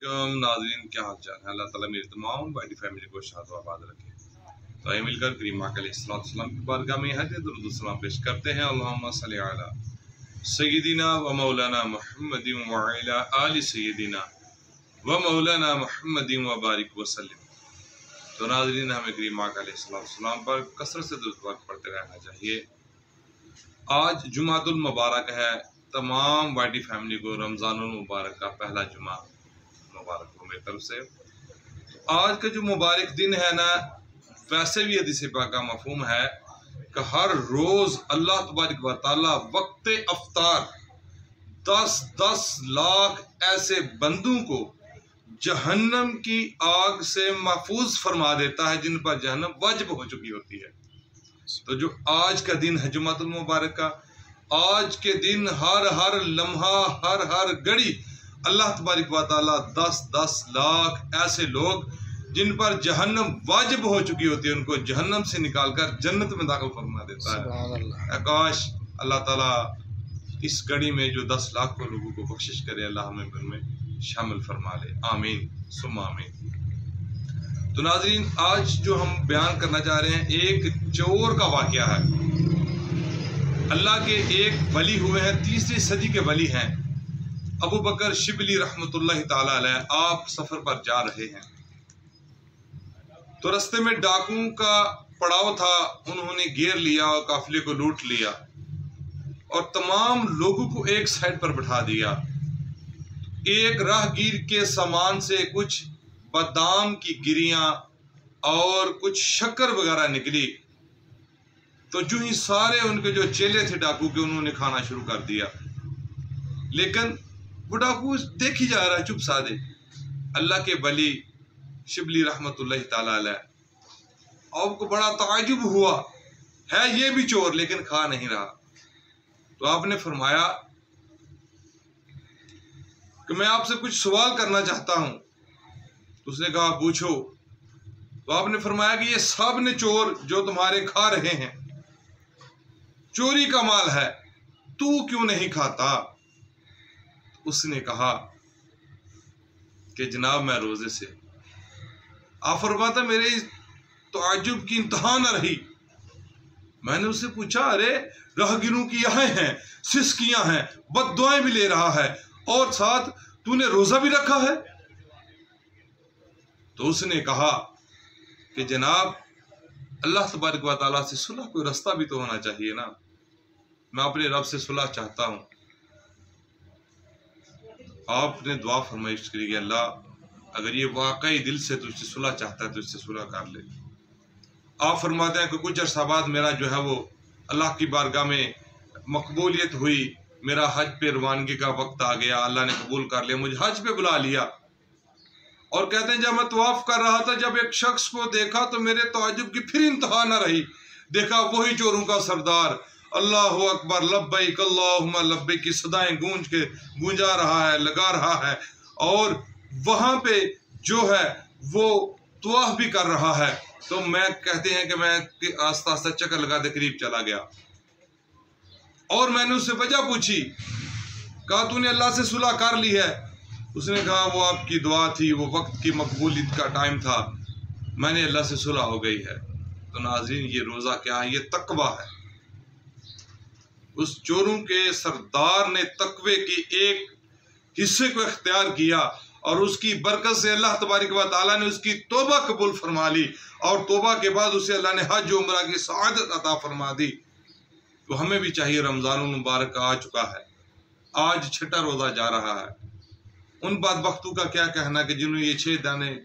नाज़रीन, क्या हाल चाल है। अल्लाह ताला मेरी तमाम वाइडी फैमिली को शाद आबाद रखे। तो आइए मिलकर करीम अलैहिस्सलाम की बारगाह में हज दुरूद सलाम पेश करते हैं। अल्लाहुम्मा सल्ली अला सय्यिदिना व मौलाना मुहम्मदिन व अला आलि सय्यिदिना व मौलाना मुहम्मदिन व बारिक व सल्लिम। तो नाज़रीन, हमें करीम अलैहिस्सलाम पर कसरत से दुरूद पढ़ते रहना चाहिए। आज जुमातुल मुबारक है। तमाम वाइडी फैमिली को रमज़ानुल मुबारक का पहला जुमा मुबारक हो मेरी तरफ से। आज का जो मुबारक दिन है ना, वैसे भी हदीस पाक का मफहूम है कि हर रोज अल्लाह तबारक व तआला वक्त अफ्तार 10-10 लाख ऐसे बंदों को जहन्नम की आग से महफूज फरमा देता है जिन पर जहन्नम वाजिब हो चुकी होती है। तो जो आज का दिन है जुमातुल मुबारक का, आज के दिन हर लम्हा हर घड़ी अल्लाह तबारक व तआला 10-10 लाख ऐसे लोग जिन पर जहन्नम वाजिब हो चुकी होती है उनको जहन्नम से निकालकर जन्नत में दाखिल फरमा देता है। आकाश अल्लाह ताला इस घड़ी में जो 10 लाख को लोगों को बख्शिश करे, अल्लाह हमें उनमें शामिल फरमा ले। आमीन सुम्मा आमीन। तो नाज़रीन, आज जो हम बयान करना चाह रहे हैं, एक चोर का वाक़या है। अल्लाह के एक वली हुए हैं, 3री सदी के वली हैं, अबू बकर शिबली रहमतुल्लाहि ताला अलैह। आप सफ़र पर जा रहे हैं तो रास्ते में डाकुओं का पड़ाव था। उन्होंने घेर लिया और काफिले को लूट लिया और तमाम लोगों को एक साइड पर बिठा दिया। एक राहगीर के सामान से कुछ बादाम की गिरियां और कुछ शक्कर वगैरह निकली। तो जो ही सारे उनके जो चेले थे डाकू के, उन्होंने खाना शुरू कर दिया। लेकिन वो डाकू देख ही जा रहा है चुप सादे। अल्लाह के वली शिबली रहमतुल्लाहि ताला अलैह आपको बड़ा ताजुब हुआ है, ये भी चोर लेकिन खा नहीं रहा। तो आपने फरमाया कि मैं आपसे कुछ सवाल करना चाहता हूं। तो उसने कहा पूछो। तो आपने फरमाया कि ये सब ने चोर जो तुम्हारे खा रहे हैं, चोरी का माल है, तू क्यों नहीं खाता? उसने कहा कि जनाब मैं रोजे से। आप फरमाता मेरे ताज्जुब की इंतहा न रही। मैंने उससे पूछा, अरे राहगीरों की यहाँ हैं, सिस्कियां हैं, बद्दुआएं भी ले रहा है और साथ तूने रोजा भी रखा है। तो उसने कहा कि जनाब अल्लाह तबारक व तआला से सुलह कोई रास्ता भी तो होना चाहिए ना। मैं अपने रब से सुलह चाहता हूं। आपने दुआ फरमाइश करी, अल्लाह अगर ये वाकई दिल से तुझसे सुलह चाहता है तो इससे सुलह कर ले। आप फरमाते हैं कि कुछ अर्सा बाद मेरा जो है वो अल्लाह की बारगाह में मकबूलियत हुई, मेरा हज पे रवानगी का वक्त आ गया, अल्लाह ने कबूल कर लिया, मुझे हज पे बुला लिया। और कहते हैं जब मैं तवाफ कर रहा था, जब एक शख्स को देखा तो मेरे ताज्जुब की फिर इंतहा न रही। देखा वही चोरों का सरदार अल्लाहु अकबर लब्बैक अल्लाहुम्मा लब्बैक की सदाएं गूंजा रहा है, लगा रहा है, और वहां पे जो है वो तवाफ भी कर रहा है। तो मैं कहते हैं कि मैं आस्ता आस्ता चक्कर लगाते करीब चला गया और मैंने उससे वजह पूछी। कहा तूने अल्लाह से सुलह कर ली है? उसने कहा वो आपकी दुआ थी, वो वक्त की मकबूलियत का टाइम था, मैंने अल्लाह से सुलह हो गई है। तो नाज़रीन, ये रोज़ा क्या है? ये तकवा है। उस चोरों के सरदार ने तकवे की एक हिस्से को इख्तियार किया और उसकी बरकत से अल्लाह तबारक व तआला ने उसकी तौबा कबूल फरमा ली और तौबा के बाद उसे अल्लाह ने हज उम्रा की सआदत अता फरमा दी। तो हमें भी चाहिए, रमज़ानुल मुबारक आ चुका है, आज 6ठा रोज़ा जा रहा है। उन बदबख्तों का क्या कहना कि जिन्होंने ये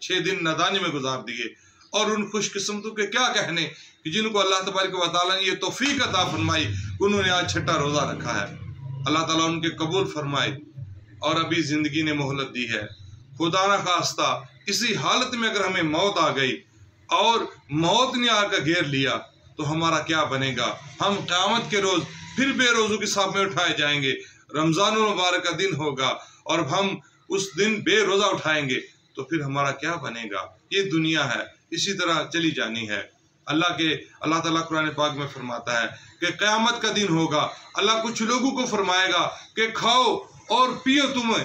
6 दिन नादानी में गुजार दिए, और उन खुशकिस्मतों के क्या कहने कि जिनको अल्लाह तबारक व तआला ने ये तौफीक अता फरमाई, उन्होंने आज 6ठा रोज़ा रखा है। अल्लाह ताला उनके कबूल फरमाए। और अभी ज़िंदगी ने मोहलत दी है। खुदा न खास्ता इसी हालत में अगर हमें मौत आ गई और मौत ने आकर घेर लिया तो हमारा क्या बनेगा? हम क़यामत के रोज़ फिर बेरोज़ों के साथ में उठाए जाएंगे। रमज़ानुल मुबारक का दिन होगा और हम उस दिन बेरोज़ा उठाएंगे तो फिर हमारा क्या बनेगा? ये दुनिया है, इसी तरह चली जानी है। अल्लाह ताला कुरान पाक में फरमाता है कि क़यामत का दिन होगा, अल्लाह कुछ लोगों को फरमाएगा कि खाओ और पियो तुम्हें